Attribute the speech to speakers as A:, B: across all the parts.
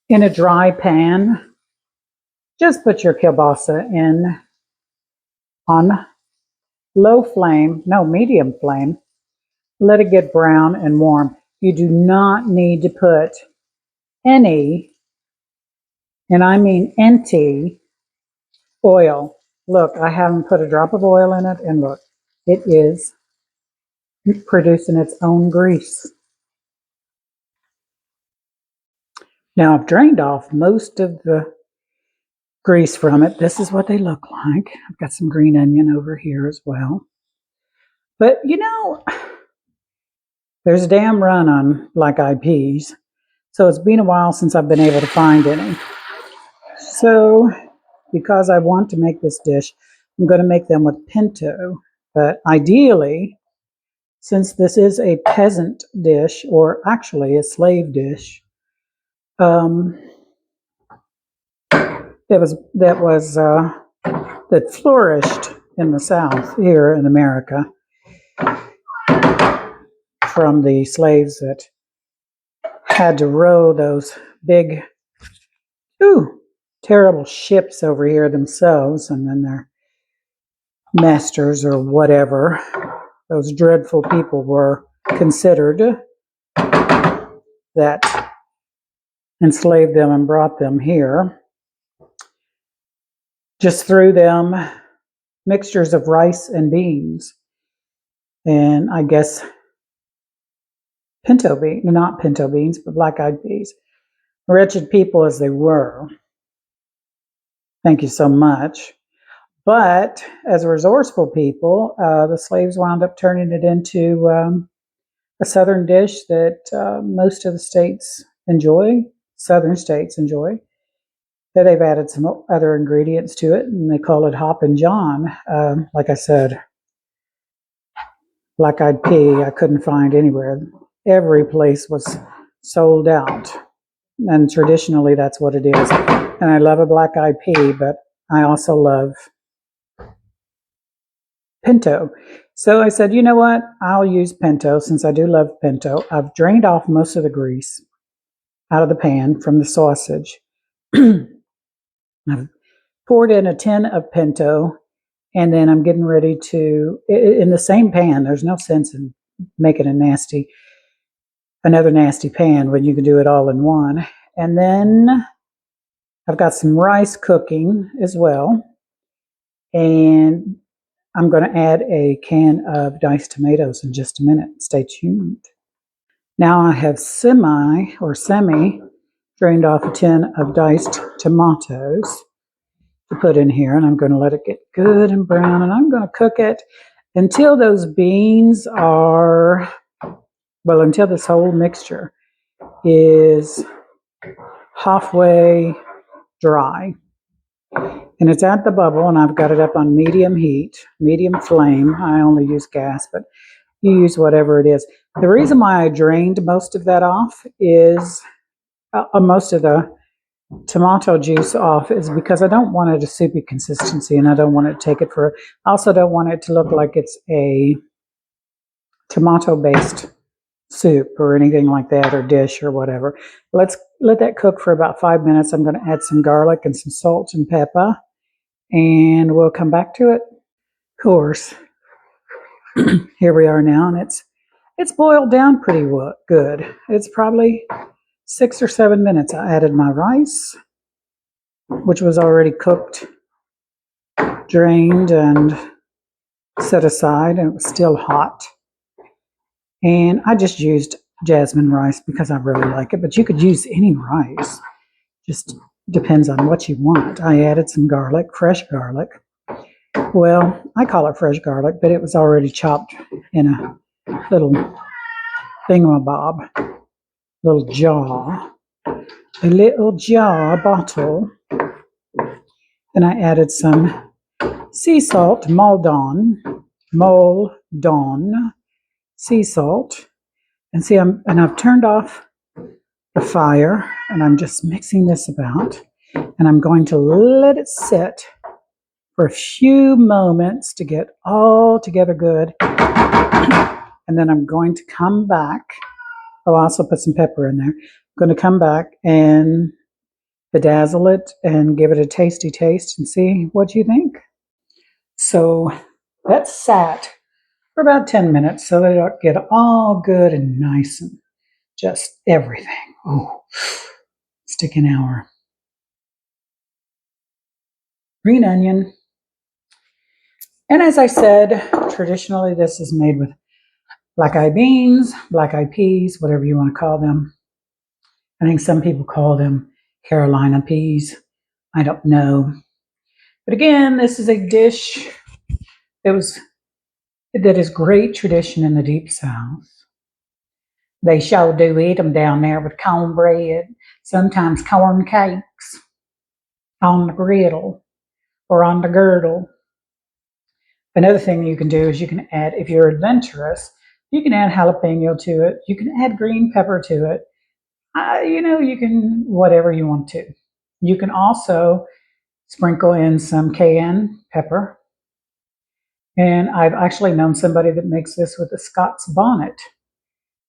A: In a dry pan, just put your kielbasa in on low flame, no, medium flame. Let it get brown and warm. You do not need to put any, and I mean any, oil. Look, I haven't put a drop of oil in it, and look, it is producing its own grease. Now I've drained off most of the grease from it. This is what they look like. I've got some green onion over here as well. But you know, there's a damn run on black-eyed peas. So it's been a while since I've been able to find any. So because I want to make this dish, I'm going to make them with pinto. But ideally, since this is a peasant dish, or actually a slave dish, that flourished in the South here in America from the slaves that had to row those big, terrible ships over here themselves, and then their masters or whatever, those dreadful people were considered, that enslaved them and brought them here, just threw them mixtures of rice and beans, and I guess not pinto beans, but black-eyed peas. Wretched people as they were. Thank you so much. But as resourceful people, the slaves wound up turning it into a southern dish that most of the states enjoy, southern states enjoy. That they've added some other ingredients to it, and they call it Hoppin John. Like I said, black-eyed pea I couldn't find anywhere. Every place was sold out, and traditionally that's what it is. And I love a black-eyed pea, but I also love pinto. So I said, you know what? I'll use pinto since I do love pinto. I've drained off most of the grease out of the pan from the sausage. I've poured in a tin of pinto, and then I'm getting ready to, in the same pan, there's no sense in making another nasty pan when you can do it all in one. And then I've got some rice cooking as well. And I'm going to add a can of diced tomatoes in just a minute. Stay tuned. Now I have semi drained off a tin of diced tomatoes to put in here, and I'm going to let it get good and brown, and I'm going to cook it until those beans are, well, until this whole mixture is halfway dry. And it's at the bubble, and I've got it up on medium heat, medium flame. I only use gas, but you use whatever it is. The reason why I drained most of that off is, most of the tomato juice off, is because I don't want it a soupy consistency, and I don't want it to take it for, I also don't want it to look like it's a tomato-based soup or anything like that, or dish or whatever. Let's let that cook for about 5 minutes. I'm going to add some garlic and some salt and pepper, and we'll come back to it. Of course, here we are now, and it's boiled down pretty good. It's probably 6 or 7 minutes. I added my rice, which was already cooked, drained, and set aside, and it was still hot. And I just used jasmine rice because I really like it, but you could use any rice. Just depends on what you want. I added some garlic, fresh garlic. Well, I call it fresh garlic, but it was already chopped in a little thingamabob, little jar, bottle. Then I added some sea salt, Maldon sea salt. And see, I've turned off the fire, and I'm just mixing this about, and I'm going to let it sit for a few moments to get all together good. And then I'm going to come back. I'll also put some pepper in there. I'm going to come back and bedazzle it and give it a tasty taste and see what you think. So that sat for about 10 minutes so that it'll get all good and nice and just everything. Oh, sticking our green onion. And as I said, traditionally this is made with black-eyed beans, black-eyed peas, whatever you want to call them. I think some people call them Carolina peas. I don't know. But again, this is a dish that is great tradition in the Deep South. They sure do eat them down there with cornbread, sometimes corn cakes on the griddle or on the girdle. Another thing you can do is you can add, if you're adventurous, you can add jalapeno to it. You can add green pepper to it. You can, whatever you want to. You can also sprinkle in some cayenne pepper. And I've actually known somebody that makes this with a Scots bonnet.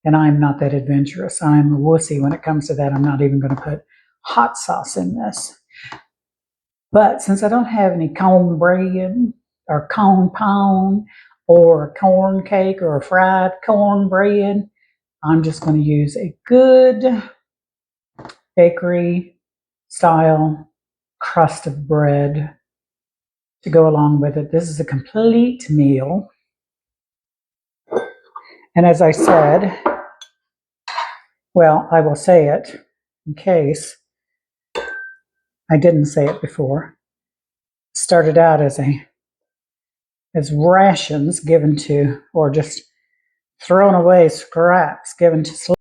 A: And I'm not that adventurous. I'm a wussy when it comes to that. I'm not even going to put hot sauce in this. But since I don't have any cornbread or corn pone or corn cake or fried cornbread, I'm just going to use a good bakery style crust of bread to go along with it. This is a complete meal. And as I said, well, I will say it in case I didn't say it before. It started out as rations given to, or just thrown away scraps given to slaves.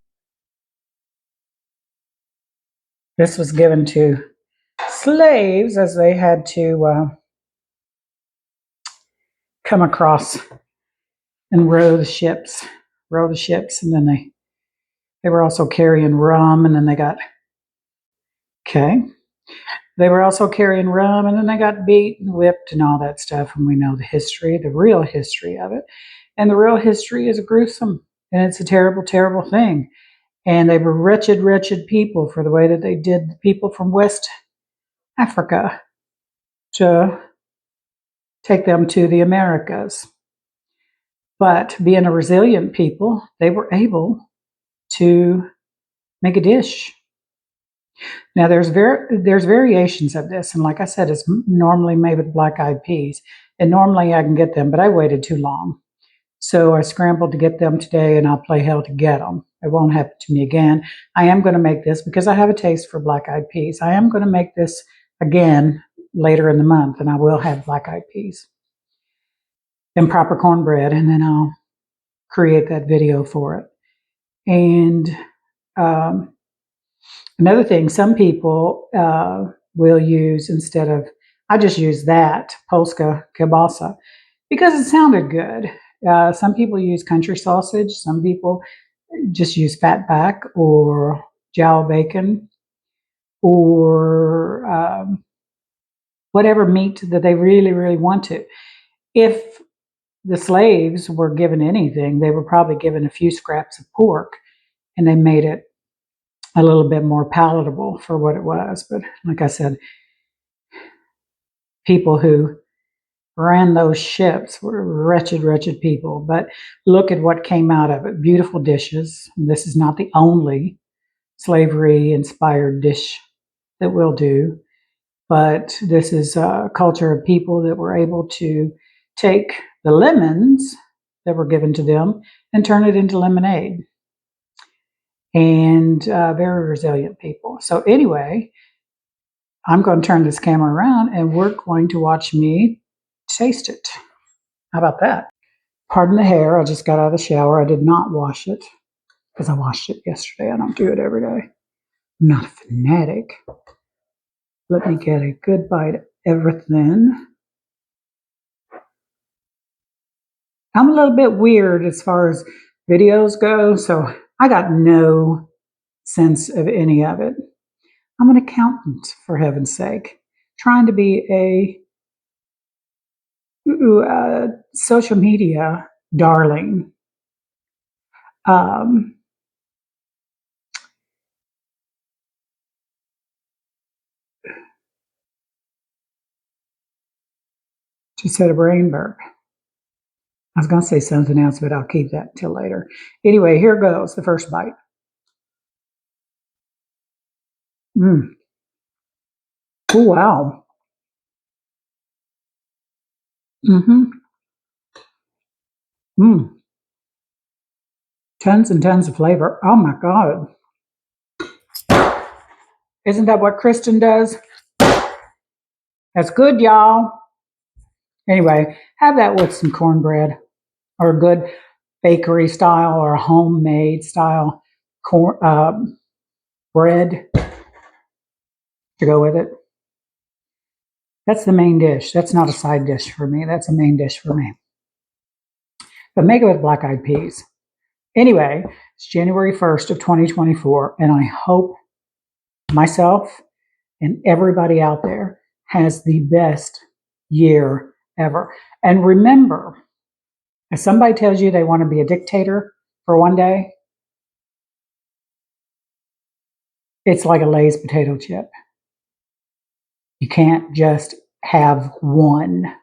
A: This was given to slaves as they had to come across and row the ships, and then they were also carrying rum, and then they got beat and whipped and all that stuff, and we know the history, the real history of it. And the real history is gruesome, and it's a terrible, terrible thing. And they were wretched, wretched people for the way that they did the people from West Africa to take them to the Americas. But being a resilient people, they were able to make a dish. Now there's variations of this, and like I said, it's normally made with black-eyed peas, and normally I can get them, but I waited too long. So I scrambled to get them today, and I'll play hell to get them. It won't happen to me again. I am going to make this because I have a taste for black-eyed peas. I am going to make this again later in the month, and I will have black-eyed peas and proper cornbread, and then I'll create that video for it. And another thing, some people will use, instead of, I just use that, polska kielbasa, because it sounded good. Some people use country sausage. Some people just use fatback or jowl bacon or whatever meat that they really, really want to. If the slaves were given anything, they were probably given a few scraps of pork, and they made it a little bit more palatable for what it was. But like I said, people who ran those ships were wretched, wretched people. But look at what came out of it. Beautiful dishes. This is not the only slavery-inspired dish that we'll do, but this is a culture of people that were able to take the lemons that were given to them and turn it into lemonade. And very resilient people. So anyway, I'm going to turn this camera around and we're going to watch me taste it. How about that? Pardon the hair. I just got out of the shower. I did not wash it because I washed it yesterday. I don't do it every day. I'm not a fanatic. Let me get a good bite of everything. I'm a little bit weird as far as videos go, so I got no sense of any of it. I'm an accountant, for heaven's sake, trying to be a social media darling. She said a brain burp. I was going to say something else, but I'll keep that until later. Anyway, here goes the first bite. Oh, wow. Mm-hmm. Tons and tons of flavor. Oh my God. Isn't that what Kristen does? That's good, y'all. Anyway, have that with some cornbread or a good bakery style or homemade style bread to go with it. That's the main dish. That's not a side dish for me. That's a main dish for me. But make it with black-eyed peas. Anyway, it's January 1st of 2024, and I hope myself and everybody out there has the best year ever. And remember, if somebody tells you they want to be a dictator for one day, it's like a Lay's potato chip. You can't just have one.